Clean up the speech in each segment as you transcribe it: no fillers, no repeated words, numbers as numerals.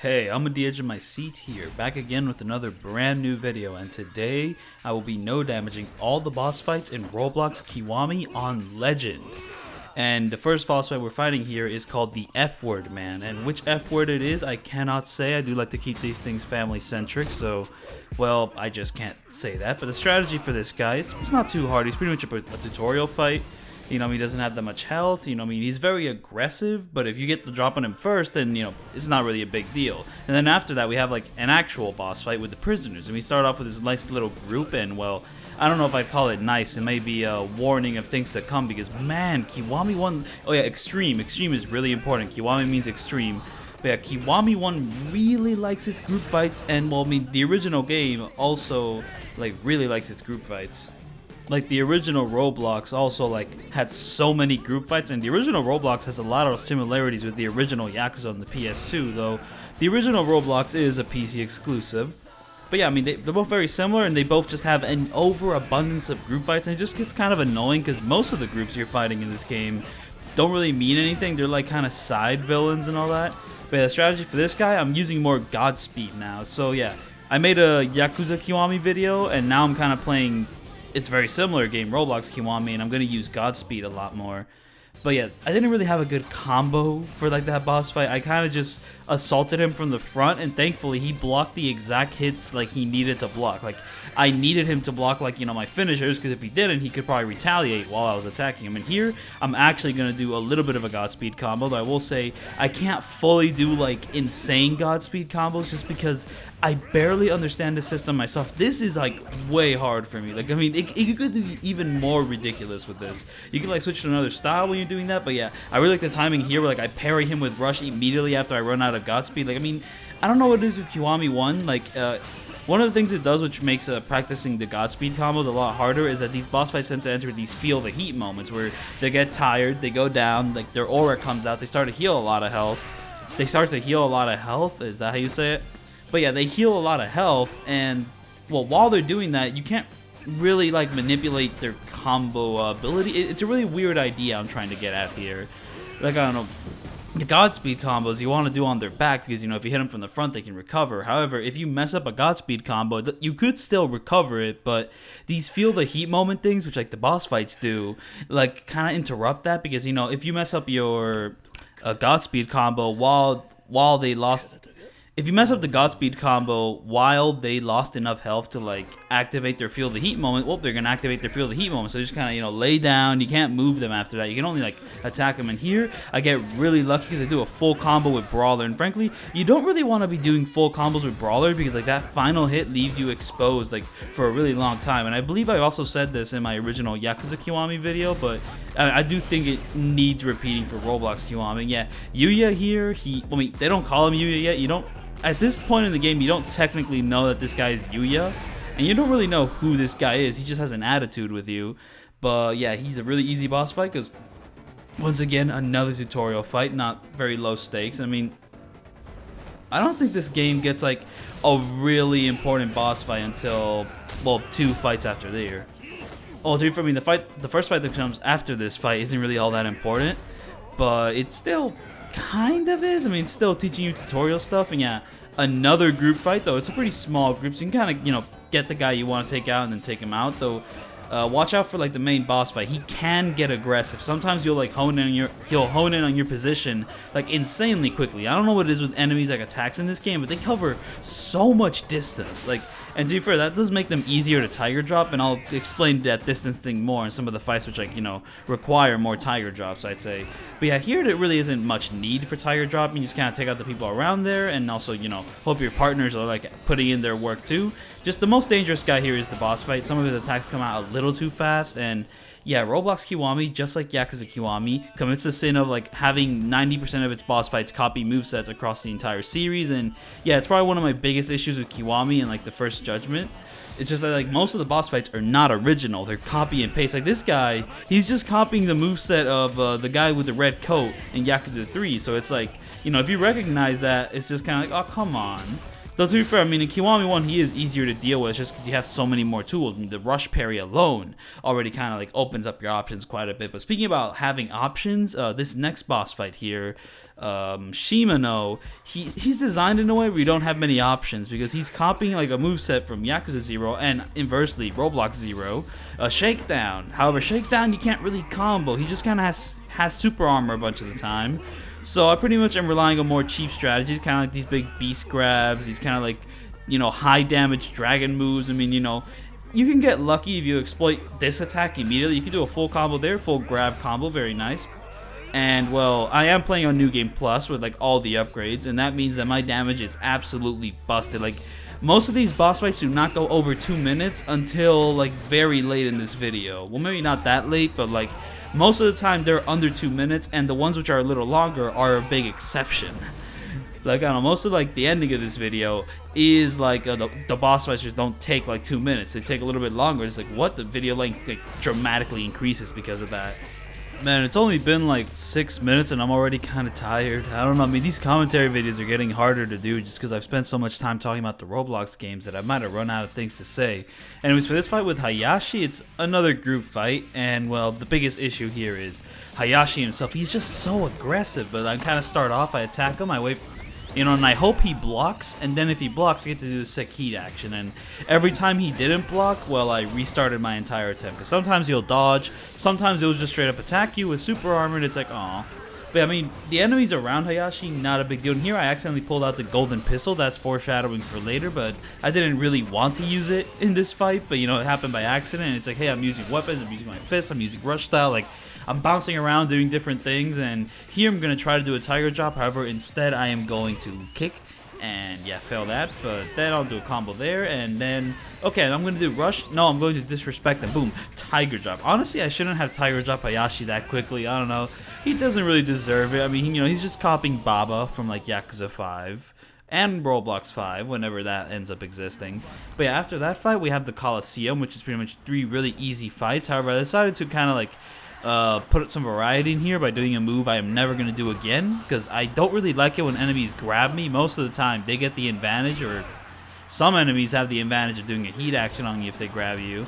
Hey, I'm on the edge of my seat here, back again with another brand new video, and today I will be no damaging all the boss fights in Roblox Kiwami on Legend. And the first boss fight we're fighting here is called the F word, man, and which F word it is I cannot say. I do like to keep these things family centric, so well, I just can't say that. But the strategy for this guy, it's not too hard. He's pretty much a tutorial fight. You know, he doesn't have that much health, you know, he's very aggressive, but if you get the drop on him first, then, you know, it's not really a big deal. And then after that, we have, like, an actual boss fight with the prisoners, and we start off with this nice little group, and, well, I don't know if I'd call it nice. It may be a warning of things to come, because, man, Kiwami 1, oh yeah, extreme is really important. Kiwami means extreme. But yeah, Kiwami 1 really likes its group fights, and, well, the original game also, like, really likes its group fights. Like, the original Roblox also, like, had so many group fights, and the original Roblox has a lot of similarities with the original Yakuza on the PS2, though the original Roblox is a PC exclusive. But yeah, they're both very similar, and they both just have an overabundance of group fights, and it just gets kind of annoying, because most of the groups you're fighting in this game don't really mean anything. They're, like, kind of side villains and all that. But yeah, the strategy for this guy, I'm using more Godspeed now. So yeah, I made a Yakuza Kiwami video, and now I'm kind of playing... It's very similar game, Roblox Kiwami, and I'm going to use Godspeed a lot more. But yeah, I didn't really have a good combo for like that boss fight. I kind of just assaulted him from the front, and thankfully he blocked the exact hits like he needed to block. Like, I needed him to block, like, you know, my finishers, because if he didn't, he could probably retaliate while I was attacking him. And here, I'm actually going to do a little bit of a Godspeed combo, though I will say I can't fully do, like, insane Godspeed combos just because I barely understand the system myself. This is, like, way hard for me. Like, it could be even more ridiculous with this. You can, like, switch to another style when you're doing that, but yeah, I really like the timing here where, like, I parry him with Rush immediately after I run out of Godspeed. Like, I don't know what it is with Kiwami 1, like, one of the things it does which makes practicing the Godspeed combos a lot harder is that these boss fights tend to enter these feel the heat moments where they get tired, they go down, like their aura comes out, they start to heal a lot of health. Is that how you say it? But yeah, they heal a lot of health, and well, while they're doing that, you can't really like manipulate their combo ability. It's a really weird idea I'm trying to get at here. Like, I don't know. The Godspeed combos you want to do on their back because, you know, if you hit them from the front, they can recover. However, if you mess up a Godspeed combo, you could still recover it, but these feel the heat moment things, which like the boss fights do, like kind of interrupt that because, you know, if you mess up your Godspeed combo while they lost... If you mess up the Godspeed combo while they lost enough health to like activate their Feel the Heat moment, well, they're gonna activate their Feel the Heat moment. So you just kind of, you know, lay down. You can't move them after that. You can only like attack them. And here I get really lucky because I do a full combo with Brawler. And frankly, you don't really want to be doing full combos with Brawler because like that final hit leaves you exposed like for a really long time. And I believe I also said this in my original Yakuza Kiwami video, but I do think it needs repeating for Roblox Kiwami. Yeah, Yuya here. They don't call him Yuya yet. You don't. At this point in the game, you don't technically know that this guy is Yuya, and you don't really know who this guy is. He just has an attitude with you. But yeah, he's a really easy boss fight because, once again, another tutorial fight, not very low stakes. I don't think this game gets like a really important boss fight until, well, 2 fights after there. Oh, the first fight that comes after this fight isn't really all that important, but it's still kind of is. It's still teaching you tutorial stuff. And yeah, another group fight, though it's a pretty small group, so you can kind of, you know, get the guy you want to take out and then take him out. Though watch out for like the main boss fight. He can get aggressive. Sometimes you'll like he'll hone in on your position like insanely quickly. I don't know what it is with enemies like attacks in this game, but they cover so much distance. Like, and to be fair, that does make them easier to tiger drop, and I'll explain that distance thing more in some of the fights which, like, you know, require more tiger drops, I'd say. But yeah, here there really isn't much need for tiger dropping. You just kind of take out the people around there, and also, you know, hope your partners are like putting in their work too. Just the most dangerous guy here is the boss fight. Some of his attacks come out a little too fast, and yeah, Roblox Kiwami, just like Yakuza Kiwami, commits the sin of like having 90% of its boss fights copy movesets across the entire series. And yeah, it's probably one of my biggest issues with Kiwami and like the First Judgment. It's just that like most of the boss fights are not original. They're copy and paste. Like this guy, he's just copying the moveset of the guy with the red coat in Yakuza 3. So it's like, you know, if you recognize that, it's just kind of like, oh, come on. Though to be fair, I mean, in Kiwami 1, he is easier to deal with just because you have so many more tools. I mean, the rush parry alone already kind of like opens up your options quite a bit. But speaking about having options, this next boss fight here, Shimano, he's designed in a way where you don't have many options because he's copying like a moveset from Yakuza 0 and inversely Roblox 0, Shakedown. However, Shakedown you can't really combo. He just kind of has super armor a bunch of the time. So I pretty much am relying on more cheap strategies, kind of like these big beast grabs, these kind of like, you know, high damage dragon moves. I mean, you know, you can get lucky if you exploit this attack immediately. You can do a full combo there, full grab combo, very nice. And well, I am playing on New Game Plus with like all the upgrades, and that means that my damage is absolutely busted. Like, most of these boss fights do not go over 2 minutes until like very late in this video. Well, maybe not that late, but like most of the time they're under 2 minutes, and the ones which are a little longer are a big exception. Like, I don't know, most of like the ending of this video is like the boss fights just don't take like 2 minutes. They take a little bit longer. It's like, what? The video length like dramatically increases because of that. Man, it's only been like 6 minutes and I'm already kind of tired. I don't know, I mean, these commentary videos are getting harder to do just because I've spent so much time talking about the Roblox games that I might have run out of things to say. Anyways, for this fight with Hayashi, it's another group fight, and well, the biggest issue here is Hayashi himself. He's just so aggressive, but I kind of start off, I attack him, I wait, you know, and I hope he blocks, and then if he blocks, I get to do the sick heat action, and every time he didn't block, well, I restarted my entire attempt, because sometimes he'll dodge, sometimes he'll just straight up attack you with super armor, and it's like, aw. But I mean, the enemies around Hayashi, not a big deal. And here I accidentally pulled out the golden pistol, that's foreshadowing for later, but I didn't really want to use it in this fight, but you know, it happened by accident, and it's like, hey, I'm using weapons, I'm using my fists, I'm using rush style, like, I'm bouncing around doing different things, and here I'm going to try to do a tiger drop. However, instead I am going to kick, and yeah, fail that, but then I'll do a combo there, and then, okay, I'm going to do rush. No, I'm going to disrespect and boom, tiger drop. Honestly, I shouldn't have tiger drop Hayashi that quickly. I don't know. He doesn't really deserve it. I mean, you know, he's just copying Baba from like Yakuza 5. And Roblox 5, whenever that ends up existing. But yeah, after that fight, we have the Coliseum, which is pretty much 3 really easy fights. However, I decided to kind of like put some variety in here by doing a move I am never going to do again, because I don't really like it when enemies grab me. Most of the time they get the advantage, or some enemies have the advantage of doing a heat action on you if they grab you.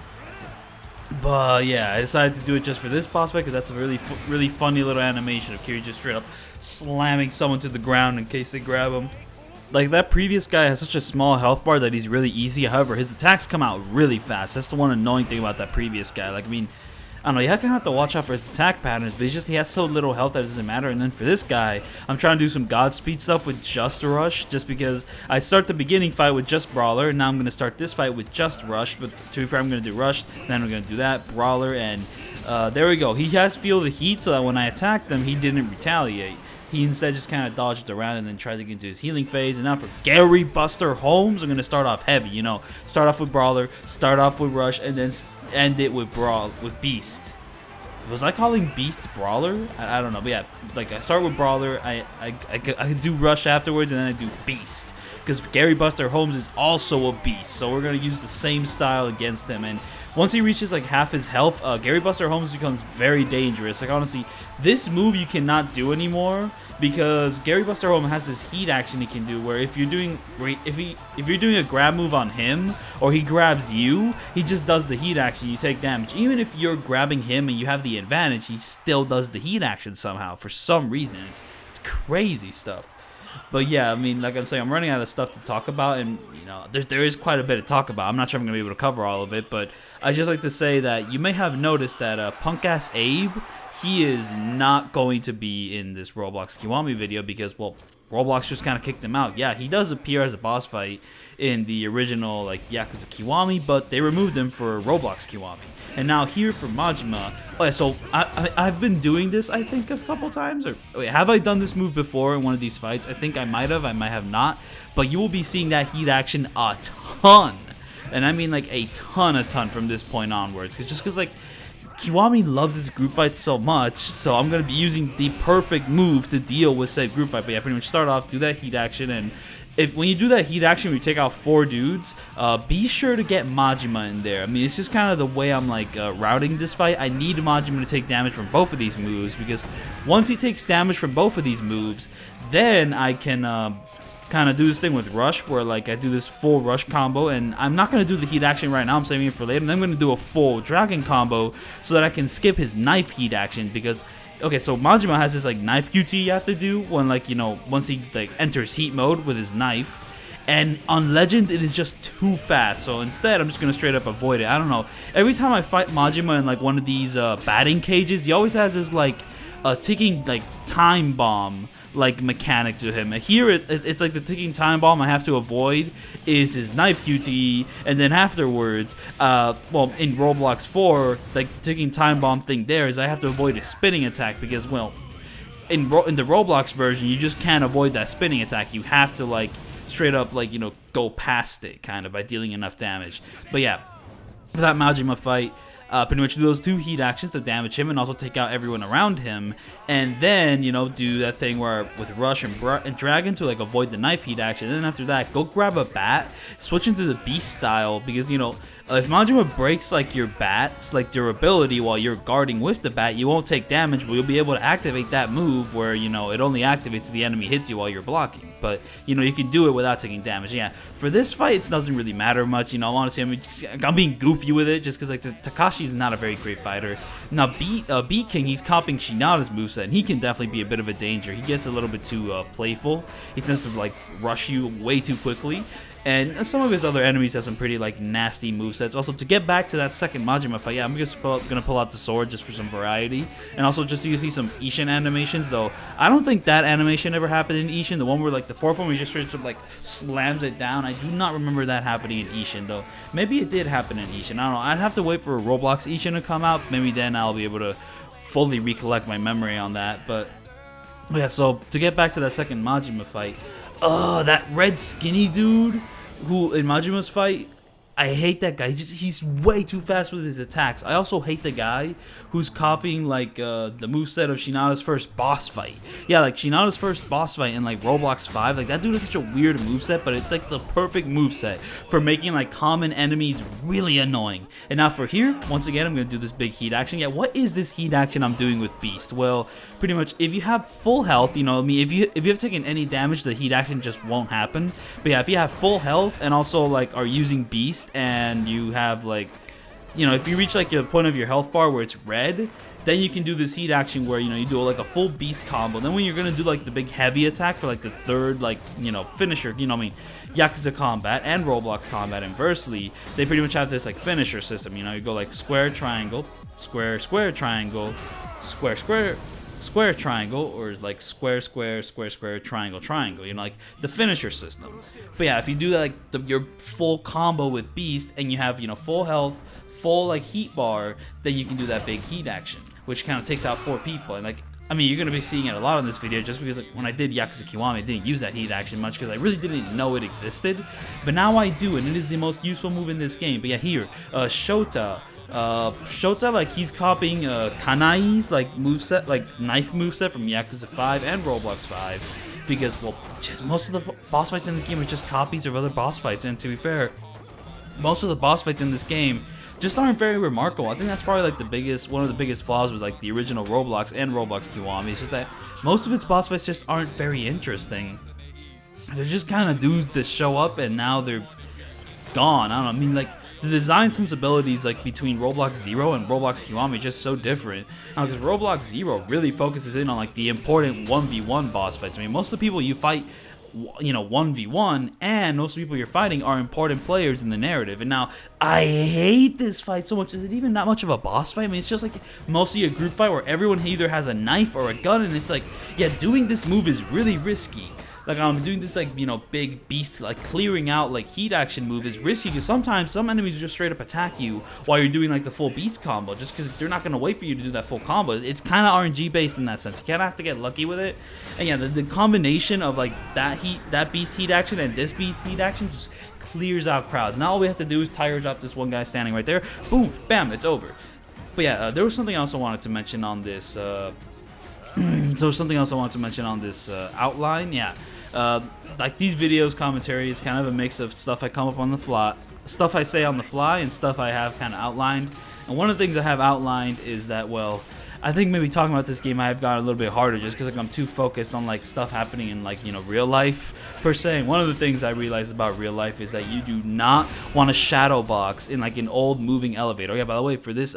But yeah, I decided to do it just for this boss fight because that's a really funny little animation of Kiryu just straight up slamming someone to the ground in case they grab him. Like, that previous guy has such a small health bar that he's really easy. However, his attacks come out really fast. That's the one annoying thing about that previous guy. Like, I mean, I don't know, you kind of have to watch out for his attack patterns, but he has so little health that it doesn't matter. And then for this guy, I'm trying to do some Godspeed stuff with just Rush, just because I start the beginning fight with just Brawler, and now I'm going to start this fight with just Rush, but to be fair, I'm going to do Rush, then I'm going to do that, Brawler, and there we go. He has Feel the Heat, so that when I attacked him, he didn't retaliate. He instead just kind of dodged around and then tried to get into his healing phase. And now for Gary Buster Holmes, I'm going to start off heavy, you know. Start off with Brawler, start off with Rush, and then end it with Beast. Was I calling Beast Brawler? I don't know, but yeah, like I start with Brawler, I do Rush afterwards, and then I do Beast. Because Gary Buster Holmes is also a beast, so we're going to use the same style against him. And once he reaches like half his health, Gary Buster Holmes becomes very dangerous. Like, honestly, this move you cannot do anymore, because Gary Buster Holmes has this heat action he can do where if you're doing a grab move on him or he grabs you, he just does the heat action, you take damage. Even if you're grabbing him and you have the advantage, he still does the heat action somehow for some reason. It's crazy stuff. But yeah, I mean, like I'm saying, I'm running out of stuff to talk about, and you know, there is quite a bit to talk about. I'm not sure I'm going to be able to cover all of it, but I just like to say that you may have noticed that punk-ass Abe, he is not going to be in this Roblox Kiwami video because, well, Roblox just kind of kicked him out. Yeah, he does appear as a boss fight in the original, like, Yakuza Kiwami, but they removed him for Roblox Kiwami. And now here for Majima, okay, so I've been doing this, I think, a couple times, or wait, have I done this move before in one of these fights? I think I might have not, but you will be seeing that heat action a ton, and I mean like a ton from this point onwards, because like, Kiwami loves its group fights so much, so I'm going to be using the perfect move to deal with said group fight. But yeah, pretty much start off, do that heat action, and when you do that heat action, we take out 4 dudes, be sure to get Majima in there. I mean, it's just kind of the way I'm like routing this fight. I need Majima to take damage from both of these moves, because once he takes damage from both of these moves, then I can kind of do this thing with rush where like I do this full rush combo, and I'm not going to do the heat action right now, I'm saving it for later, and I'm going to do a full dragon combo so that I can skip his knife heat action. Because okay, so Majima has this like knife QT you have to do when like, you know, once he like enters heat mode with his knife. And on Legend, it is just too fast. So instead, I'm just going to straight up avoid it. I don't know. Every time I fight Majima in like one of these batting cages, he always has this like ticking like time bomb like mechanic to him. Here, it's like the ticking time bomb I have to avoid is his knife QTE. And then afterwards, well, in Roblox 4, like ticking time bomb thing there is I have to avoid his spinning attack because, well, in the Roblox version, you just can't avoid that spinning attack. You have to like straight up, like, you know, go past it kind of by dealing enough damage. But yeah, for that Majima fight, pretty much do those 2 heat actions to damage him and also take out everyone around him, and then, you know, do that thing where with rush and dragon to like avoid the knife heat action. And then after that, go grab a bat, switch into the beast style, because, you know, if Majima breaks like your bat's like durability while you're guarding with the bat, you won't take damage, but you'll be able to activate that move where, you know, it only activates if the enemy hits you while you're blocking. But, you know, you can do it without taking damage. Yeah, for this fight, it doesn't really matter much. You know, honestly, I'm being goofy with it just because like Takashi's not a very great fighter. Now, B King, he's copying Shinada's moveset, and he can definitely be a bit of a danger. He gets a little bit too playful. He tends to like rush you way too quickly. And some of his other enemies have some pretty like nasty movesets. Also, to get back to that second Majima fight, yeah, I'm just gonna pull out the sword just for some variety, and also just so you see some Ishin animations. Though I don't think that animation ever happened in Ishin. The one where like the fourth one, where he just straight up like slams it down. I do not remember that happening in Ishin though. Maybe it did happen in Ishin. I don't know. I'd have to wait for a Roblox Ishin to come out. Maybe then I'll be able to fully recollect my memory on that. But yeah, so to get back to that second Majima fight, that red skinny dude who in Majima's fight, I hate that guy. He's way too fast with his attacks. I also hate the guy who's copying like the moveset of Shinada's first boss fight. Yeah, like Shinada's first boss fight in like Roblox 5. Like that dude has such a weird moveset, but it's like the perfect moveset for making like common enemies really annoying. And now for here, once again, I'm gonna do this big heat action. Yeah, what is this heat action I'm doing with Beast? Well, pretty much if you have full health, you know, I mean, if you have taken any damage, the heat action just won't happen. But yeah, if you have full health and also like are using Beast, and you have like, you know, if you reach like a point of your health bar where it's red, then you can do this heat action where, you know, you do like a full beast combo. Then when you're gonna do like the big heavy attack for like the third, like, you know, finisher, you know, I mean, Yakuza Combat and Roblox Combat inversely, they pretty much have this like finisher system. You know, you go like square, triangle, square, square, triangle, square, square, square, triangle, or like square, square, square, square, triangle, triangle, you know, like the finisher system. But yeah, if you do that, like your full combo with Beast and you have, you know, full health, full like heat bar, then you can do that big heat action, which kind of takes out 4 people. And like, I mean, you're going to be seeing it a lot in this video just because like when I did Yakuza Kiwami, I didn't use that heat action much because I really didn't know it existed. But now I do, and it is the most useful move in this game. But yeah, here, Shota, like he's copying Kanai's like moveset, like knife moveset from Yakuza 5 and Roblox 5, because, well, just most of the boss fights in this game are just copies of other boss fights, and to be fair, most of the boss fights in this game just aren't very remarkable. I think that's probably like one of the biggest flaws with like the original Roblox and Roblox Kiwami. It's just that most of its boss fights just aren't very interesting. They're just kind of dudes that show up and now they're gone. I don't know. I mean, like, the design sensibilities like between Roblox 0 and Roblox Kiwami are just so different. Because Roblox 0 really focuses in on like the important 1v1 boss fights. I mean, most of the people you fight, you know, 1v1, and most of the people you're fighting are important players in the narrative. And now, I hate this fight so much. Is it even not much of a boss fight? I mean, it's just like mostly a group fight where everyone either has a knife or a gun, and it's like, yeah, doing this move is really risky. Like, doing this, like, you know, big beast, like, clearing out, like, heat action move is risky because sometimes some enemies just straight up attack you while you're doing, like, the full beast combo just because they're not going to wait for you to do that full combo. It's kind of RNG based in that sense. You kind of have to get lucky with it. And yeah, the combination of, like, that beast heat action and this beast heat action just clears out crowds. Now all we have to do is tire drop this one guy standing right there. Boom, bam, it's over. But yeah, there was something else I wanted to mention on this, outline. Yeah. Like these videos, commentary is kind of a mix of stuff I come up on the fly, stuff I say on the fly, and stuff I have kind of outlined. And one of the things I have outlined is that, well, I think maybe talking about this game I have gotten a little bit harder just because like I'm too focused on like stuff happening in like, you know, real life per se. One of the things I realized about real life is that you do not want to shadow box in like an old moving elevator. Oh yeah, by the way, for this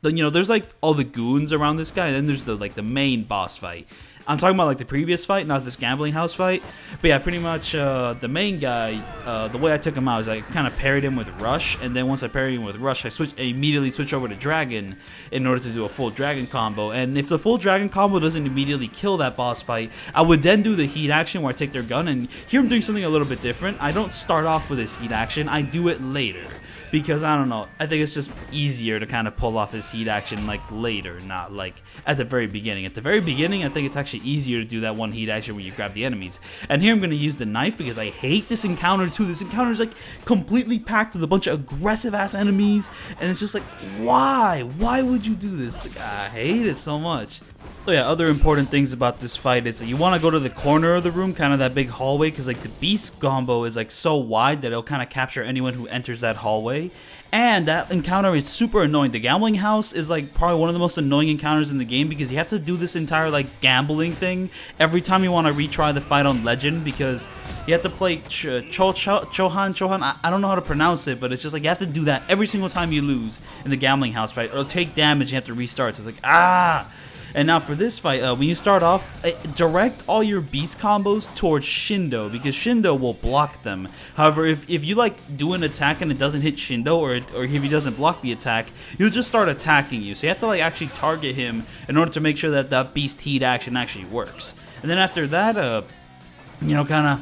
there's like all the goons around this guy, and then there's the main boss fight. I'm talking about like the previous fight, not this gambling house fight. But yeah, pretty much the main guy, the way I took him out is I kind of parried him with Rush, and then once I parried him with Rush, I immediately switch over to Dragon in order to do a full Dragon combo. And if the full Dragon combo doesn't immediately kill that boss fight, I would then do the heat action where I take their gun, and here I'm doing something a little bit different. I don't start off with this heat action, I do it later. Because, I don't know, I think it's just easier to kind of pull off this heat action, like, later, not, like, at the very beginning. At the very beginning, I think it's actually easier to do that one heat action where you grab the enemies. And here I'm going to use the knife because I hate this encounter, too. This encounter is, like, completely packed with a bunch of aggressive-ass enemies, and it's just like, why? Why would you do this? Like, I hate it so much. So yeah, other important things about this fight is that you want to go to the corner of the room, kind of that big hallway, because like the beast combo is like so wide that it'll kind of capture anyone who enters that hallway. And that encounter is super annoying. The gambling house is like probably one of the most annoying encounters in the game because you have to do this entire like gambling thing every time you want to retry the fight on Legend, because you have to play Chohan. I don't know how to pronounce it, but it's just like you have to do that every single time you lose in the gambling house fight. It'll take damage and you have to restart. So it's like, ah! And now for this fight, when you start off, direct all your beast combos towards Shindo, because Shindo will block them. However, if you like do an attack and it doesn't hit Shindo, or if he doesn't block the attack, he'll just start attacking you. So you have to like actually target him in order to make sure that that beast heat action actually works. And then after that, kind of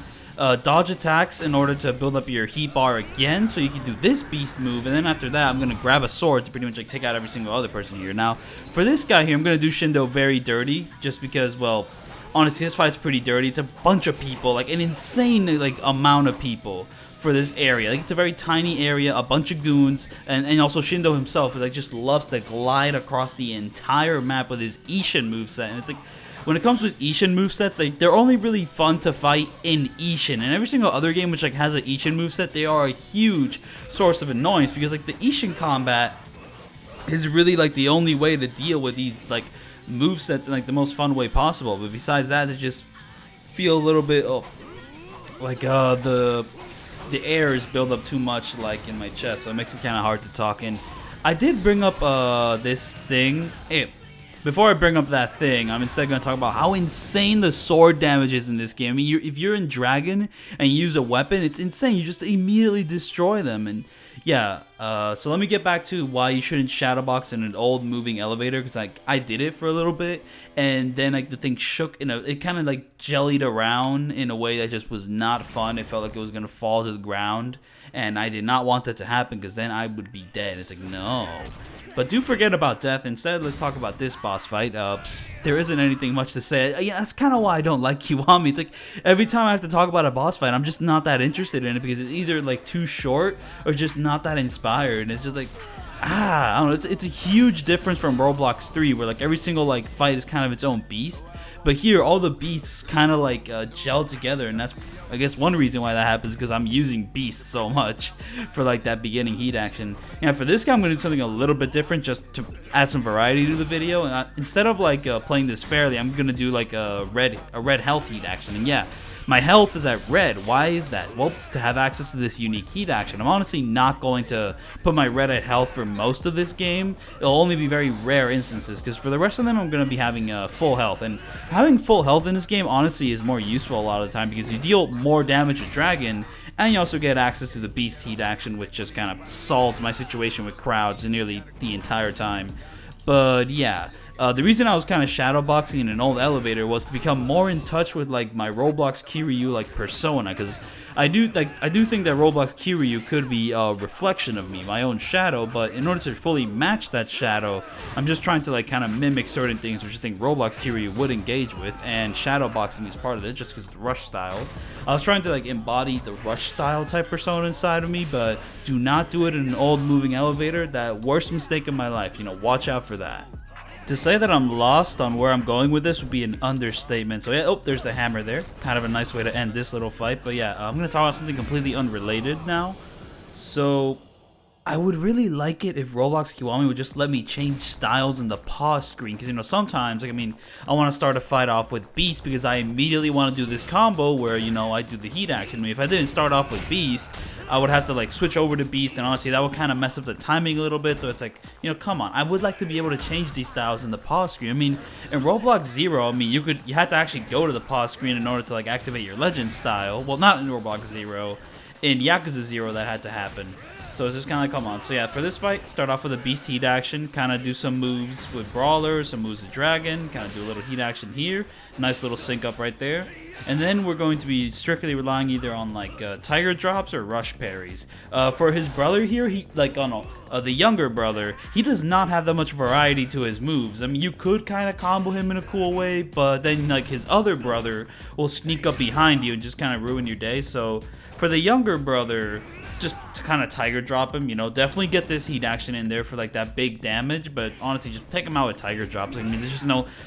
dodge attacks in order to build up your heat bar again, so you can do this beast move. And then after that, I'm gonna grab a sword to pretty much like take out every single other person here. Now for this guy here, I'm gonna do Shindo very dirty, just because, well, honestly, this fight's pretty dirty. It's a bunch of people, like an insane like amount of people for this area. Like, it's a very tiny area, a bunch of goons, and also Shindo himself like just loves to glide across the entire map with his Ishin moveset. And it's like, when it comes with Ishin movesets, like, they're only really fun to fight in Ishin. And every single other game which like has an Ishin moveset, they are a huge source of annoyance, because like the Ishin combat is really like the only way to deal with these like movesets in like the most fun way possible. But besides that, they just feel a little bit like the air is built up too much like in my chest, so it makes it kind of hard to talk. And I did bring up this thing. Before I bring up that thing, I'm instead going to talk about how insane the sword damage is in this game. I mean, if you're in Dragon and you use a weapon, it's insane. You just immediately destroy them. And yeah, so let me get back to why you shouldn't shadowbox in an old moving elevator, because like I did it for a little bit, and then like the thing shook, it kind of like jellied around in a way that just was not fun. It felt like it was going to fall to the ground, and I did not want that to happen, because then I would be dead. It's like, no. But do forget about death. Instead, let's talk about this boss fight. There isn't anything much to say. Yeah, that's kind of why I don't like Kiwami. It's like every time I have to talk about a boss fight, I'm just not that interested in it, because it's either like too short or just not that inspired. And it's just like, I don't know. It's a huge difference from Roblox 3, where like every single like fight is kind of its own beast. But here, all the beasts kind of like gel together, and that's, I guess, one reason why that happens, because I'm using beasts so much for like that beginning heat action. Yeah, for this guy, I'm gonna do something a little bit different just to add some variety to the video. And instead of like playing this fairly, I'm gonna do like a red health heat action. And yeah, my health is at red. Why is that? Well, to have access to this unique heat action. I'm honestly not going to put my red at health for most of this game. It'll only be very rare instances, because for the rest of them, I'm going to be having full health. And having full health in this game, honestly, is more useful a lot of the time, because you deal more damage with Dragon, and you also get access to the Beast heat action, which just kind of solves my situation with crowds nearly the entire time. But yeah, the reason I was kind of shadowboxing in an old elevator was to become more in touch with like my Roblox Kiryu like persona, because I do think that Roblox Kiryu could be a reflection of me, my own shadow. But in order to fully match that shadow, I'm just trying to like kind of mimic certain things which I think Roblox Kiryu would engage with, and shadowboxing is part of it, just because it's Rush style. I was trying to like embody the Rush style type persona inside of me, but do not do it in an old moving elevator. That worst mistake of my life, watch out for that. To say that I'm lost on where I'm going with this would be an understatement. So yeah, there's the hammer there. Kind of a nice way to end this little fight. But yeah, I'm going to talk about something completely unrelated now. So I would really like it if Roblox Kiwami would just let me change styles in the pause screen, because, you know, sometimes, like, I mean, I want to start a fight off with Beast because I immediately want to do this combo where, you know, I do the heat action. I mean, if I didn't start off with Beast, I would have to, like, switch over to Beast, and honestly, that would kind of mess up the timing a little bit, so it's like, you know, come on. I would like to be able to change these styles in the pause screen. I mean, in Roblox 0, I mean, you had to actually go to the pause screen in order to, like, activate your Legend style. Well, not in Roblox 0. In Yakuza 0, that had to happen. So it's just kind of like, come on. So yeah, for this fight, start off with a Beast heat action, kind of do some moves with Brawler, some moves with Dragon, kind of do a little heat action here. Nice little sync up right there. And then we're going to be strictly relying either on like Tiger drops or Rush parries. For his brother here, he like the younger brother, he does not have that much variety to his moves. I mean, you could kind of combo him in a cool way, but then like his other brother will sneak up behind you and just kind of ruin your day. So for the younger brother, just to kind of Tiger drop him, you know, definitely get this heat action in there for like that big damage, but honestly, just take him out with Tiger drops. I mean,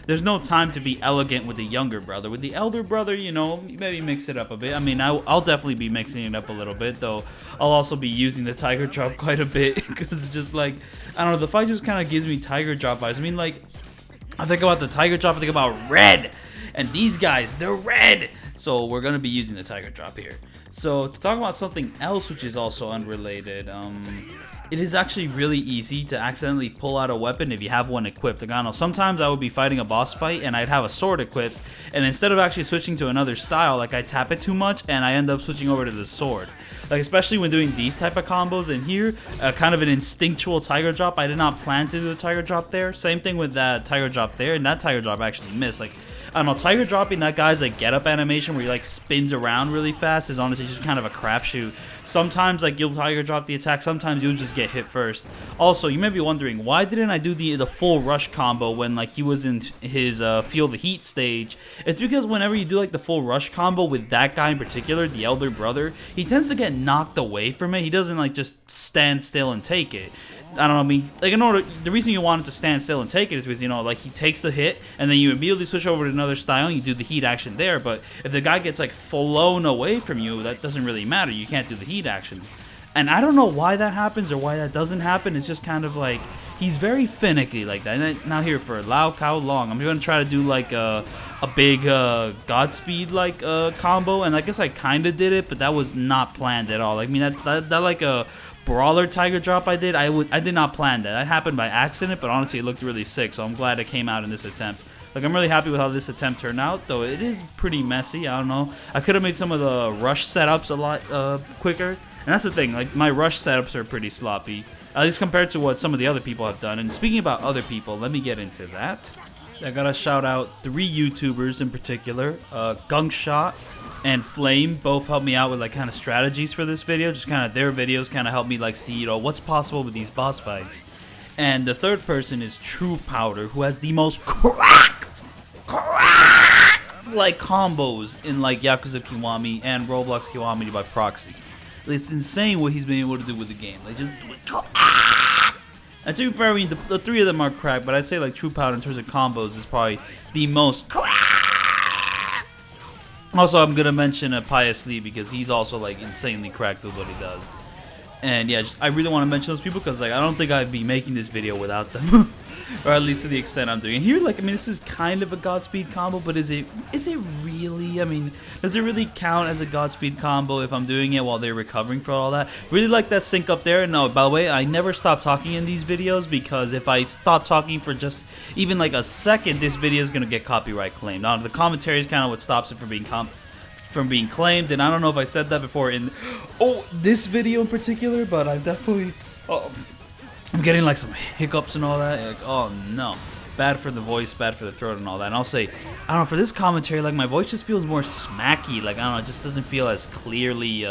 there's no time to be elegant with the younger brother. With the elder brother, you know, maybe mix it up a bit. I mean, I'll definitely be mixing it up a little bit, though I'll also be using the Tiger drop quite a bit, because it's just like, I don't know, the fight just kind of gives me Tiger drop vibes. I mean, like, I think about the Tiger drop, I think about red, and these guys, they're red. So we're going to be using the Tiger drop here. So to talk about something else which is also unrelated, it is actually really easy to accidentally pull out a weapon if you have one equipped. Like, I don't know, sometimes I would be fighting a boss fight and I'd have a sword equipped, and instead of actually switching to another style, like I tap it too much and I end up switching over to the sword. Like, especially when doing these type of combos, and here, kind of an instinctual Tiger drop. I did not plan to do the Tiger drop there. Same thing with that Tiger drop there, and that Tiger drop actually missed. Like, I don't know, Tiger dropping that guy's like get up animation where he like spins around really fast is honestly just kind of a crapshoot. Sometimes like you'll Tiger drop the attack, sometimes you'll just get hit first. Also, you may be wondering, why didn't I do the full rush combo when like he was in his Feel the Heat stage? It's because whenever you do like the full rush combo with that guy in particular, the elder brother, he tends to get knocked away from it. He doesn't like just stand still and take it. I don't know, I mean, like, the reason you want him to stand still and take it is because, you know, like, he takes the hit, and then you immediately switch over to another style, and you do the heat action there, but if the guy gets, like, flown away from you, that doesn't really matter, you can't do the heat action. And I don't know why that happens, or why that doesn't happen, it's just kind of, like, he's very finicky like that. And then, now here, for Lau Ka Long, I'm going to try to do, like, a big Godspeed, like, combo, and I guess I kind of did it, but that was not planned at all. Like, I mean, that like, a Brawler Tiger drop I did not plan that. That happened by accident, but honestly it looked really sick, so I'm glad it came out in this attempt. Like, I'm really happy with how this attempt turned out, though it is pretty messy. I don't know, I could have made some of the rush setups a lot quicker, and that's the thing, like, my rush setups are pretty sloppy, at least compared to what some of the other people have done. And speaking about other people, let me get into that. I gotta shout out 3 YouTubers in particular, Gunkshot and Flame. Both helped me out with like kind of strategies for this video. Just kind of their videos kind of helped me like see, you know, what's possible with these boss fights. And the third person is True Powder, who has the most cracked like combos in like Yakuza Kiwami and Roblox Kiwami by proxy. It's insane what he's been able to do with the game. Like, just do it cracked. And to be fair, I mean, the 3 of them are cracked, but I'd say like True Powder in terms of combos is probably the most cracked. Also, I'm gonna mention Pious Lee because he's also like insanely cracked with what he does. And yeah, I really want to mention those people because like I don't think I'd be making this video without them, or at least to the extent I'm doing. And here, like, I mean, this is kind of a Godspeed combo, but is it really? I mean, does it really count as a Godspeed combo if I'm doing it while they're recovering for all that? Really like that sync up there. No, by the way, I never stop talking in these videos because if I stop talking for just even like a second, this video is gonna get copyright claimed. Now, the commentary is kind of what stops it from being claimed, and I don't know if I said that before in this video in particular, but I definitely I'm getting like some hiccups and all that. Like, oh no, bad for the voice, bad for the throat and all that. And I'll say, I don't know, for this commentary, like my voice just feels more smacky. Like, I don't know, it just doesn't feel as clearly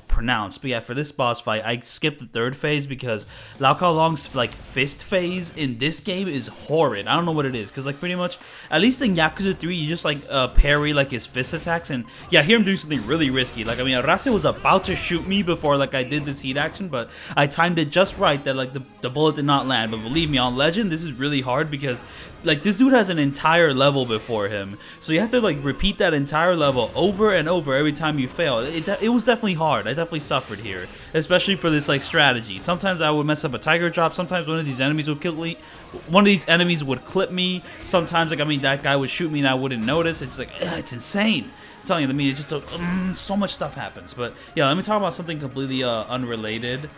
pronounced. But yeah, for this boss fight, I skipped the 3rd phase because Lau Ka Long's like fist phase in this game is horrid. I don't know what it is, because like pretty much, at least in Yakuza 3, you just like parry like his fist attacks, and yeah, I hear him doing something really risky. Like, I mean, Arase was about to shoot me before like I did this heat action, but I timed it just right that like the bullet did not land. But believe me, on Legend, this is really hard because like this dude has an entire level before him, so you have to like repeat that entire level over and over every time you fail. It was definitely hard. I definitely suffered here, especially for this like strategy. Sometimes I would mess up a tiger drop. Sometimes one of these enemies would kill me. One of these enemies would clip me. Sometimes, like, I mean, that guy would shoot me and I wouldn't notice. It's like, it's insane. I'm telling you, I mean, it's just so much stuff happens. But yeah, let me talk about something completely unrelated.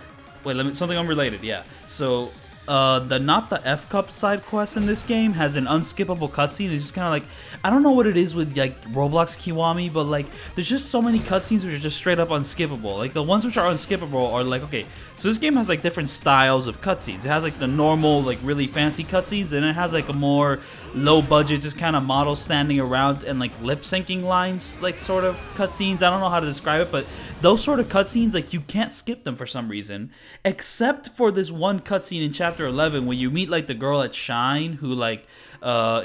Wait, something unrelated. Yeah. So the Not the F Cup side quest in this game has an unskippable cutscene. It's just kind of like, I don't know what it is with like Roblox Kiwami, but like there's just so many cutscenes which are just straight up unskippable. Like the ones which are unskippable are like, okay, so this game has like different styles of cutscenes. It has like the normal, like really fancy cutscenes, and it has like a more low budget, just kind of model standing around and like lip syncing lines, like sort of cutscenes. I don't know how to describe it, but those sort of cutscenes, like you can't skip them for some reason, except for this one cutscene in chapter 11 where you meet like the girl at Shine who like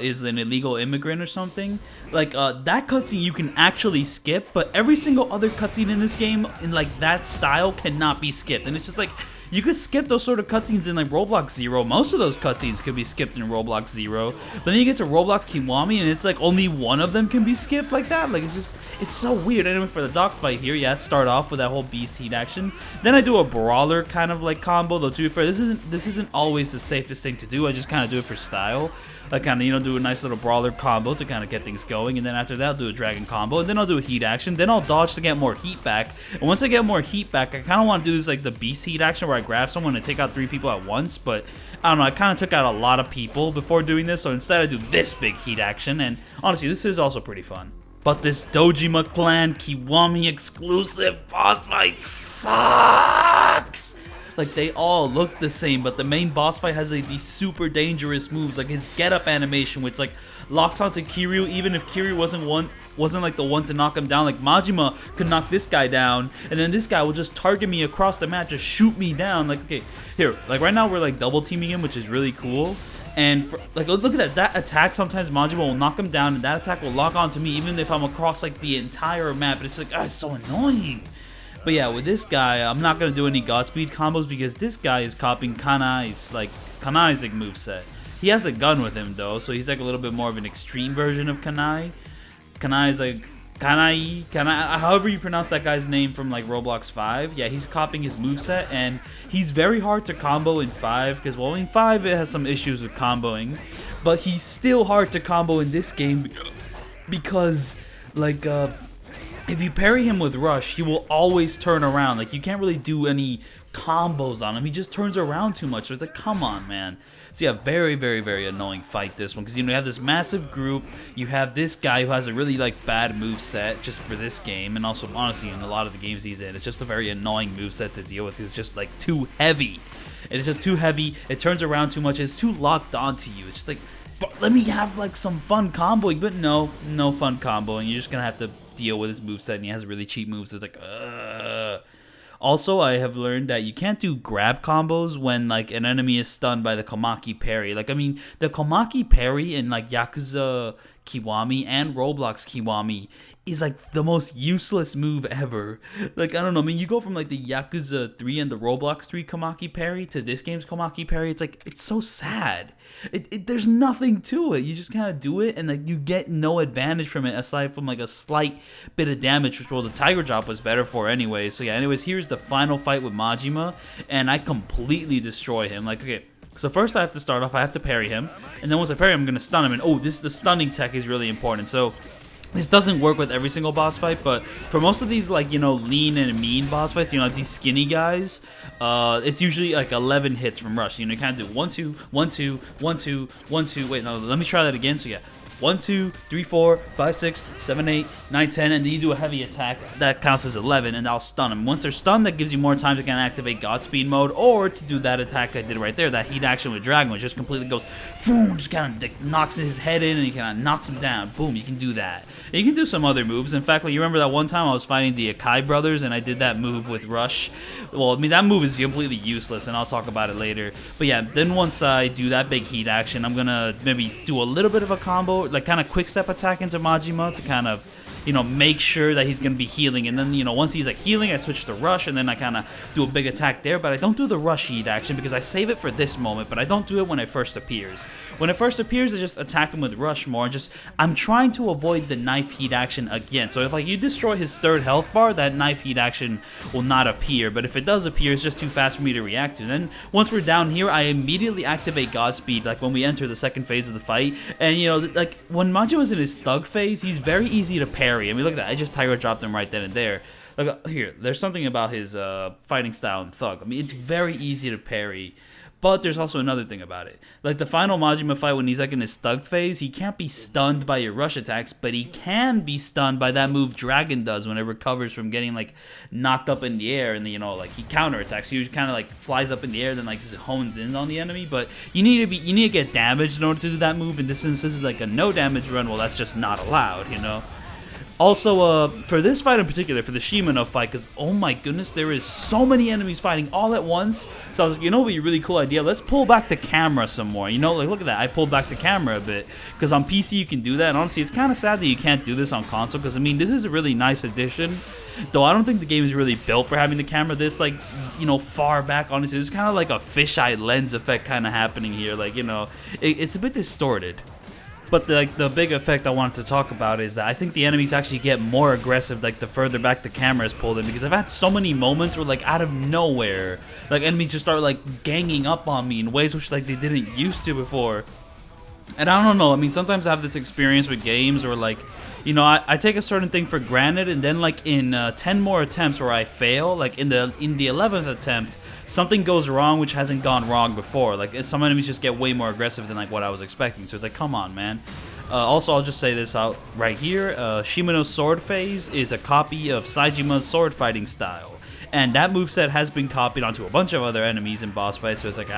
is an illegal immigrant or something. Like that cutscene you can actually skip, but every single other cutscene in this game in like that style cannot be skipped, and it's just like, you could skip those sort of cutscenes in like Roblox Zero. Most of those cutscenes could be skipped in Roblox Zero. But then you get to Roblox Kiwami and it's like only one of them can be skipped like that. Like it's so weird. Anyway, for the dogfight here, yeah, start off with that whole beast heat action. Then I do a brawler kind of like combo. Though to be fair, this isn't always the safest thing to do. I just kind of do it for style. I kind of, you know, do a nice little brawler combo to kind of get things going, and then after that I'll do a dragon combo, and then I'll do a heat action, then I'll dodge to get more heat back, and once I get more heat back, I kind of want to do this like the beast heat action where I grab someone and take out 3 people at once, but I don't know, I kind of took out a lot of people before doing this, so instead I do this big heat action, and honestly this is also pretty fun. But this Dojima clan Kiwami exclusive boss fight sucks! Like, they all look the same, but the main boss fight has like these super dangerous moves, like his get-up animation, which like locks onto Kiryu, even if Kiryu wasn't like the one to knock him down. Like Majima could knock this guy down, and then this guy will just target me across the map, just shoot me down. Like, okay, here, like right now we're like double teaming him, which is really cool. And for, like, look at that attack, sometimes Majima will knock him down, and that attack will lock onto me even if I'm across like the entire map. And it's like, it's so annoying. But yeah, with this guy, I'm not going to do any Godspeed combos because this guy is copying Kanai's like moveset. He has a gun with him though, so he's like a little bit more of an extreme version of Kanai. Kanai's like, Kanai, however you pronounce that guy's name from like Roblox 5. Yeah, he's copying his moveset, and he's very hard to combo in 5 because, well, in 5 it has some issues with comboing, but he's still hard to combo in this game because like if you parry him with Rush, he will always turn around. Like, you can't really do any combos on him. He just turns around too much. So it's like, come on, man. So yeah, very, very, very annoying fight, this one. Because, you know, you have this massive group. You have this guy who has a really, like, bad moveset just for this game. And also, honestly, in a lot of the games he's in, it's just a very annoying moveset to deal with. It's just, like, too heavy. It's just too heavy. It turns around too much. It's too locked onto you. It's just like, but let me have, like, some fun comboing. But no fun comboing. You're just going to have to deal with his moveset, and he has really cheap moves. It's like, Also, I have learned that you can't do grab combos when like an enemy is stunned by the Komaki parry. Like, I mean, the Komaki parry in like Yakuza Kiwami and Roblox Kiwami is like the most useless move ever. Like, I don't know, I mean, you go from like the Yakuza 3 and the Roblox 3 Komaki parry to this game's Komaki parry. It's like, it's so sad. There's nothing to it. You just kind of do it, and like you get no advantage from it aside from like a slight bit of damage, which, well, the Tiger Drop was better for anyway. So yeah, anyways, here's the final fight with Majima, and I completely destroy him. Like, okay, so first I have to start off, I have to parry him, and then once I parry him, I'm gonna stun him. And the stunning tech is really important. So this doesn't work with every single boss fight, but for most of these, like, you know, lean and mean boss fights, you know, like these skinny guys, it's usually like 11 hits from Rush. You know, you kind of do 1 2 1 2 1 2 1 2. Wait, no, let me try that again. So yeah, 1 2 3 4 5 6 7 8 9 10, and then you do a heavy attack that counts as 11, and I'll stun them. Once they're stunned, that gives you more time to kind of activate Godspeed mode, or to do that attack I did right there, that heat action with Dragon, which just completely goes, just kind of like knocks his head in, and he kind of knocks him down. Boom, you can do that. And you can do some other moves. In fact, like, you remember that one time I was fighting the Akai Brothers, and I did that move with Rush. Well, I mean, that move is completely useless, and I'll talk about it later. But yeah, then once I do that big heat action, I'm gonna maybe do a little bit of a combo, like kind of quick step attack into Majima to kind of you know, make sure that he's going to be healing. And then, you know, once he's like healing, I switch to rush, and then I kind of do a big attack there. But I don't do the rush heat action because I save it for this moment, but I don't do it when it first appears. When it first appears, I just attack him with rush more. I'm trying to avoid the knife heat action again. So if like you destroy his third health bar, that knife heat action will not appear. But if it does appear, it's just too fast for me to react to. And then once we're down here, I immediately activate Godspeed, like when we enter the second phase of the fight. And you know, like when Majima's in his thug phase, he's very easy to parry. I mean, look at that. I just Tiger dropped him right then and there. Like here, there's something about his fighting style in thug. I mean, it's very easy to parry. But there's also another thing about it. Like the final Majima fight when he's like in his thug phase, he can't be stunned by your rush attacks, but he can be stunned by that move Dragon does when it recovers from getting like knocked up in the air, and you know, like he counterattacks. He kind of like flies up in the air, then like hones in on the enemy. But you need to get damaged in order to do that move. And this is like a no damage run. Well, that's just not allowed, you know. Also, for this fight in particular, for the Shimano fight, because oh my goodness, there is so many enemies fighting all at once. So I was like, you know what would be a really cool idea? Let's pull back the camera some more. You know, like look at that. I pulled back the camera a bit because on PC you can do that. And honestly, it's kind of sad that you can't do this on console because I mean, this is a really nice addition. Though I don't think the game is really built for having the camera this like, you know, far back. Honestly, there's kind of like a fisheye lens effect kind of happening here. Like, you know, it's a bit distorted. But the big effect I wanted to talk about is that I think the enemies actually get more aggressive like the further back the camera is pulled in, because I've had so many moments where like out of nowhere like enemies just start like ganging up on me in ways which like they didn't used to before. And I don't know, I mean sometimes I have this experience with games where like, you know, I take a certain thing for granted, and then like in 10 more attempts where I fail, like in the 11th attempt something goes wrong which hasn't gone wrong before. Like some enemies just get way more aggressive than like what I was expecting. So it's like, come on, man. Also, I'll just say this out right here. Shimano's sword phase is a copy of Saijima's sword fighting style, and that moveset has been copied onto a bunch of other enemies in boss fights. So it's like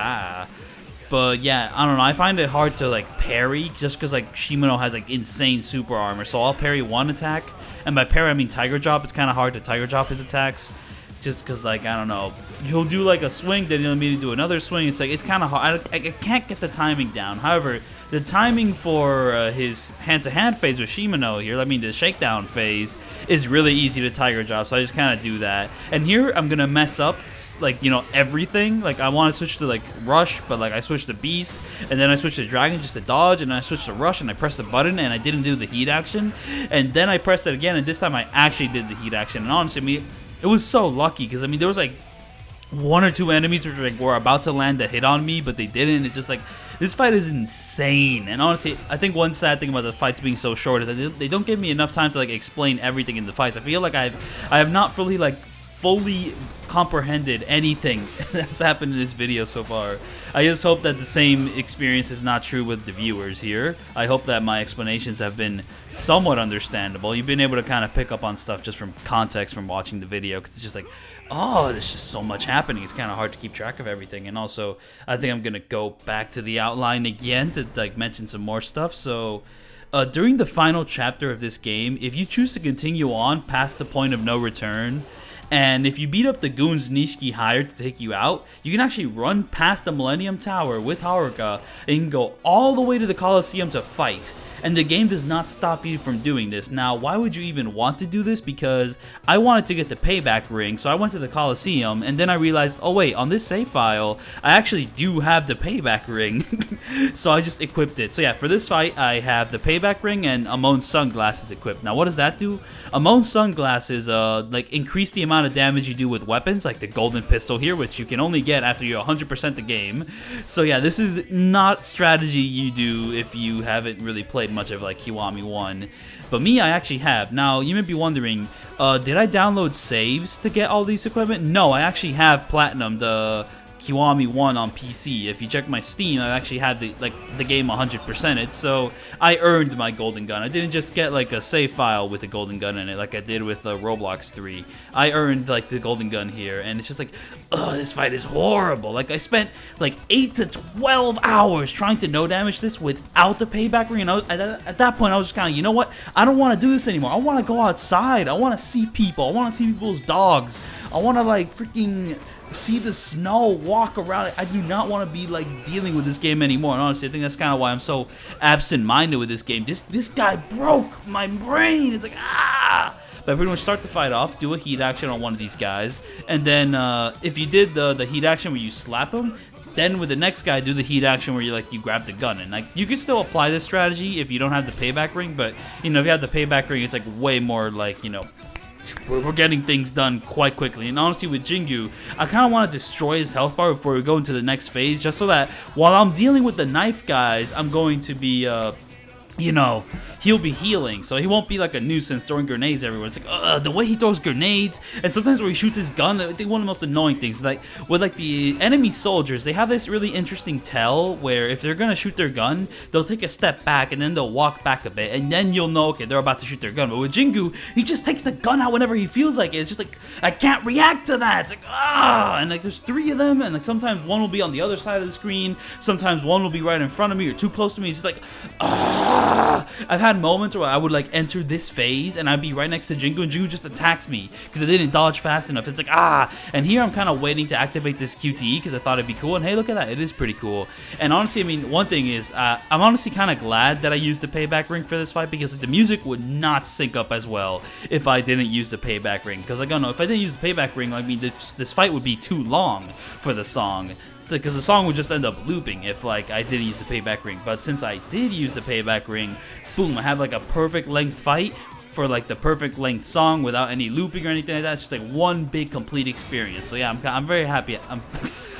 But yeah, I don't know. I find it hard to like parry just because like Shimano has like insane super armor. So I'll parry one attack, and by parry I mean Tiger Drop. It's kind of hard to Tiger Drop his attacks. Just because, like, I don't know, he'll do, like, a swing, then he'll immediately do another swing. It's, like, it's kind of hard. I can't get the timing down. However, the timing for his hand-to-hand phase with Shimano here, I mean, the shakedown phase, is really easy to Tiger Drop, so I just kind of do that. And here, I'm going to mess up, like, you know, everything. Like, I want to switch to, like, Rush, but, like, I switch to Beast, and then I switch to Dragon just to dodge, and then I switch to Rush, and I press the button, and I didn't do the heat action. And then I pressed it again, and this time I actually did the heat action. And honestly, I mean, it was so lucky because I mean there was like one or two enemies which like were about to land a hit on me, but they didn't. It's just like this fight is insane. And honestly, I think one sad thing about the fights being so short is that they don't give me enough time to like explain everything in the fights. I feel like I have not fully comprehended anything that's happened in this video so far. I just hope that the same experience is not true with the viewers here. I hope that my explanations have been somewhat understandable. You've been able to kind of pick up on stuff just from context from watching the video, because it's just like, oh, there's just so much happening. It's kind of hard to keep track of everything. And also, I think I'm gonna go back to the outline again to like mention some more stuff. So during the final chapter of this game, if you choose to continue on past the point of no return, and if you beat up the goons Nishiki hired to take you out, you can actually run past the Millennium Tower with Haruka and you can go all the way to the Coliseum to fight. And the game does not stop you from doing this. Now, why would you even want to do this? Because I wanted to get the payback ring, so I went to the Coliseum, and then I realized, oh wait, on this save file, I actually do have the payback ring. So I just equipped it. So yeah, for this fight, I have the payback ring and Amon's sunglasses equipped. Now, what does that do? Amon's sunglasses like increase the amount of damage you do with weapons, like the golden pistol here, which you can only get after you 100% the game. So yeah, this is not strategy you do if you haven't really played much of like Kiwami 1, but me, I actually have. Now you may be wondering, did I download saves to get all these equipment? No, I actually have Platinum, the Kiwami 1 on PC. If you check my Steam, I actually have the game 100%ed, so I earned my golden gun. I didn't just get like a save file with a golden gun in it like I did with Roblox 3. I earned like the golden gun here, and it's just like, ugh, this fight is horrible. Like I spent like 8 to 12 hours trying to no damage this without the payback ring, and at that point I was just kind of, you know what? I don't want to do this anymore. I want to go outside. I want to see people. I want to see people's dogs. I want to like freaking see the snow, walk around. I do not want to be like dealing with this game anymore. And honestly, I think that's kind of why I'm so absent-minded with this game. This guy broke my brain. It's like, ah! But I pretty much start the fight off, do a heat action on one of these guys, and then if you did the heat action where you slap him, then with the next guy, do the heat action where you grab the gun. And like you can still apply this strategy if you don't have the payback ring, but you know, if you have the payback ring, it's like way more like, you know, we're getting things done quite quickly. And honestly, with Jingu, I kind of want to destroy his health bar before we go into the next phase, just so that while I'm dealing with the knife guys, I'm going to be you know, he'll be healing, so he won't be like a nuisance throwing grenades everywhere. It's like, the way he throws grenades, and sometimes where he shoots his gun, I think one of the most annoying things, like, with like the enemy soldiers, they have this really interesting tell, where if they're gonna shoot their gun, they'll take a step back, and then they'll walk back a bit, and then you'll know, okay, they're about to shoot their gun. But with Jingu, he just takes the gun out whenever he feels like it. It's just like, I can't react to that. It's like, and like, there's 3 of them, and like, sometimes one will be on the other side of the screen, sometimes one will be right in front of me, or too close to me. It's just like, I've had moments where I would like enter this phase and I'd be right next to Jingu and Jingu just attacks me because I didn't dodge fast enough. It's like, and here I'm kind of waiting to activate this QTE because I thought it'd be cool, and hey, look at that, it is pretty cool. And honestly, I mean, one thing is, I'm honestly kind of glad that I used the payback ring for this fight, because the music would not sync up as well if I didn't use the payback ring, because like, I don't know, if I didn't use the payback ring, I mean, this fight would be too long for the song, because the song would just end up looping if like I didn't use the payback ring. But since I did use the payback ring, boom, I have like a perfect length fight for like the perfect length song without any looping or anything like that. It's just like one big complete experience. So yeah, I'm very happy.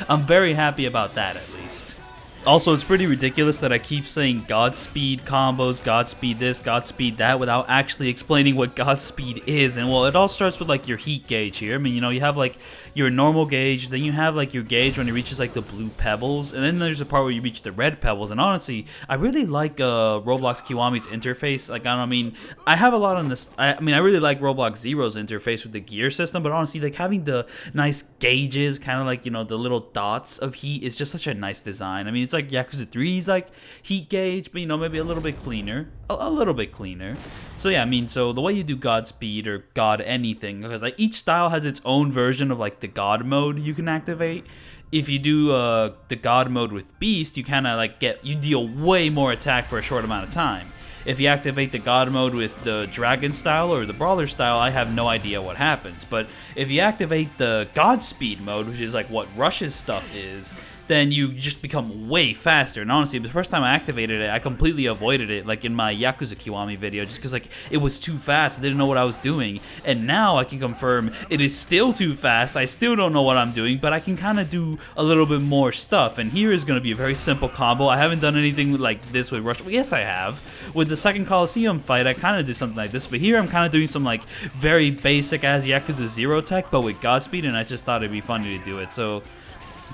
I'm very happy about that, at least. Also, it's pretty ridiculous that I keep saying Godspeed combos, Godspeed this, Godspeed that, without actually explaining what Godspeed is. And well, it all starts with like your heat gauge here. I mean, you know, you have like your normal gauge, then you have like your gauge when it reaches like the blue pebbles, and then there's a part where you reach the red pebbles. And honestly, I really like Roblox Kiwami's interface. Like, I mean, I have a lot on this. I mean, I really like Roblox Zero's interface with the gear system, but honestly, like having the nice gauges, kind of like, you know, the little dots of heat is just such a nice design. I mean, it's like Yakuza 3's like heat gauge, but you know, maybe a little bit cleaner, a little bit cleaner. So yeah, I mean, so the way you do Godspeed or God anything, because like each style has its own version of like the God mode you can activate. If you do the God mode with Beast, you kind of like you deal way more attack for a short amount of time. If you activate the God mode with the Dragon style or the Brawler style, I have no idea what happens. But if you activate the Godspeed mode, which is like what Rush's stuff is, then you just become way faster. And honestly, the first time I activated it, I completely avoided it, like in my Yakuza Kiwami video, just because like it was too fast. I didn't know what I was doing. And now I can confirm it is still too fast. I still don't know what I'm doing, but I can kind of do a little bit more stuff. And here is going to be a very simple combo. I haven't done anything like this with Rush. Well, yes, I have. With the second Coliseum fight, I kind of did something like this, but here I'm kind of doing some like very basic as Yakuza 0 tech, but with Godspeed, and I just thought it'd be funny to do it. So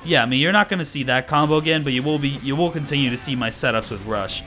yeah, I mean, you're not going to see that combo again, but you will continue to see my setups with Rush.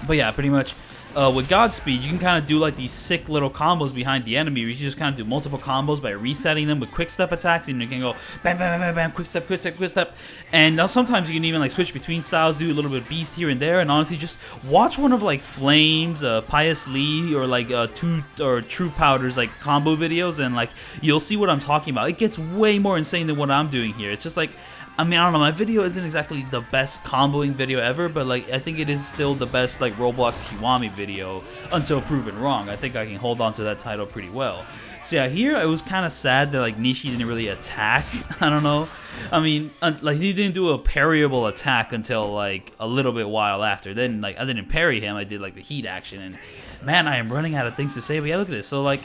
But yeah, pretty much with Godspeed, you can kind of do like these sick little combos behind the enemy, where you just kind of do multiple combos by resetting them with quick step attacks, and you can go bam, bam, bam, bam, bam, quick step, quick step, quick step. And now sometimes you can even like switch between styles, do a little bit of Beast here and there, and honestly, just watch one of like Flames, Pious Lee, or like True Powder's like combo videos, and like you'll see what I'm talking about. It gets way more insane than what I'm doing here. It's just like, I mean, I don't know, my video isn't exactly the best comboing video ever, but like I think it is still the best like Roblox Kiwami video until proven wrong. I think I can hold on to that title pretty well. So yeah, here it was kind of sad that like Nishi didn't really attack. I don't know. I mean, like he didn't do a parryable attack until like a little bit while after. Then like I didn't parry him, I did like the heat action, and man, I am running out of things to say, but yeah, look at this. So like,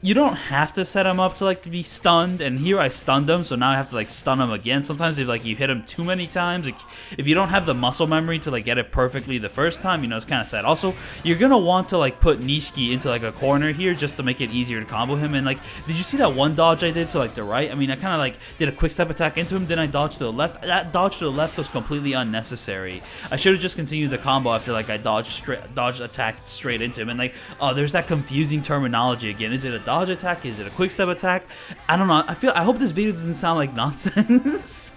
you don't have to set him up to like be stunned, and here I stunned him, so now I have to like stun him again. Sometimes if like you hit him too many times, like if you don't have the muscle memory to like get it perfectly the first time, you know, it's kind of sad. Also, you're gonna want to like put Nishiki into like a corner here just to make it easier to combo him. And like, did you see that one dodge I did to like the right? I mean, I kind of like did a quick step attack into him, then I dodged to the left. That dodge to the left was completely unnecessary. I should have just continued the combo after like I dodged attacked straight into him. And like, oh, there's that confusing terminology again. Is it a dodge attack? Is it a quick step attack? I don't know. I hope this video doesn't sound like nonsense.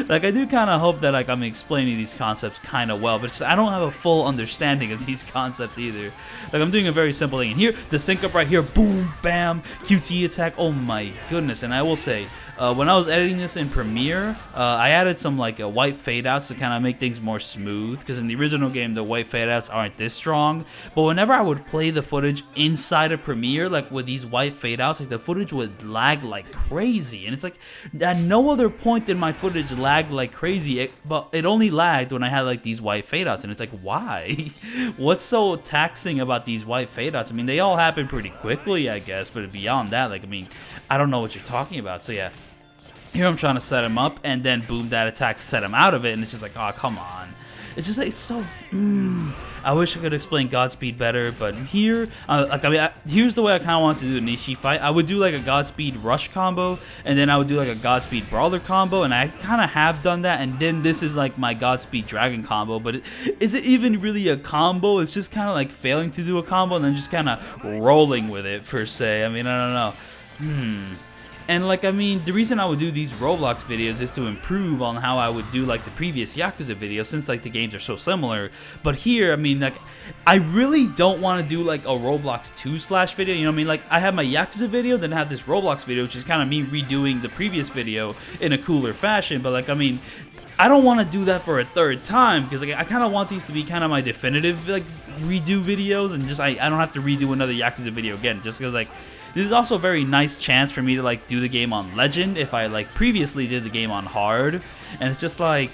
Like, I do kind of hope that, like, I'm explaining these concepts kind of well, but I don't have a full understanding of these concepts either. Like, I'm doing a very simple thing. And here, the sync up right here, boom, bam, QTE attack, oh my goodness. And I will say, when I was editing this in Premiere, I added some like white fade outs to kind of make things more smooth, because in the original game the white fade outs aren't this strong. But whenever I would play the footage inside of Premiere, like with these white fade outs, like the footage would lag like crazy. And it's like at no other point did my footage lag like crazy, but it only lagged when I had like these white fade outs. And it's like, why? What's so taxing about these white fade outs? I mean, they all happen pretty quickly, I guess, but beyond that, like, I mean, I don't know what you're talking about. So yeah. Here I'm trying to set him up, and then boom, that attack set him out of it, and it's just like, oh, come on. It's just like, it's so, I wish I could explain Godspeed better, but here, like, I mean, here's the way I kind of want to do the Nishi fight. I would do like a Godspeed Rush combo, and then I would do like a Godspeed Brawler combo, and I kind of have done that, and then this is like my Godspeed Dragon combo, but is it even really a combo? It's just kind of like failing to do a combo, and then just kind of rolling with it, per se. I mean, I don't know. And like, I mean, the reason I would do these Roblox videos is to improve on how I would do like the previous Yakuza videos, since like the games are so similar. But here, I mean, like, I really don't want to do like a Roblox 2 / video, you know what I mean? Like, I have my Yakuza video, then I have this Roblox video, which is kind of me redoing the previous video in a cooler fashion. But like, I mean, I don't want to do that for a third time, because like, I kind of want these to be kind of my definitive like redo videos, and just I don't have to redo another Yakuza video again, just because like, this is also a very nice chance for me to like do the game on Legend if I like previously did the game on Hard, and it's just like,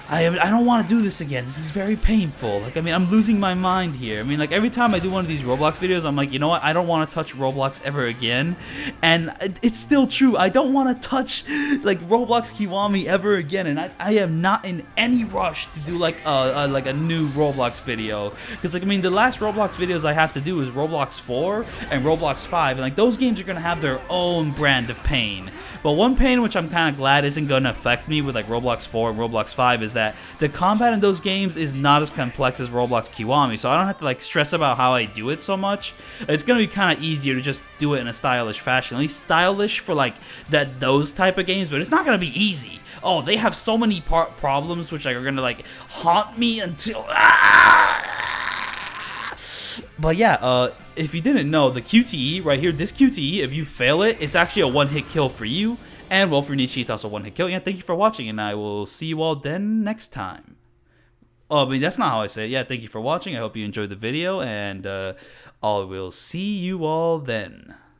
I don't want to do this again. This is very painful. Like, I mean, I'm losing my mind here. I mean, like, every time I do one of these Roblox videos, I'm like, you know what? I don't want to touch Roblox ever again. And it's still true. I don't want to touch, like, Roblox Kiwami ever again. And I am not in any rush to do, like a new Roblox video. Because, like, I mean, the last Roblox videos I have to do is Roblox 4 and Roblox 5. And, like, those games are going to have their own brand of pain. But one pain which I'm kind of glad isn't going to affect me with like Roblox 4 and Roblox 5 is that the combat in those games is not as complex as Roblox Kiwami, so I don't have to like stress about how I do it so much. It's going to be kind of easier to just do it in a stylish fashion, at least stylish for like those type of games, but it's not going to be easy. Oh, they have so many problems which are going to like haunt me until... But yeah, if you didn't know, the QTE right here, this QTE, if you fail it, it's actually a one-hit kill for you. And well, for Nishi, it's also a one-hit kill. Yeah, thank you for watching, and I will see you all then next time. Oh, I mean, that's not how I say it. Yeah, thank you for watching. I hope you enjoyed the video, and I will see you all then.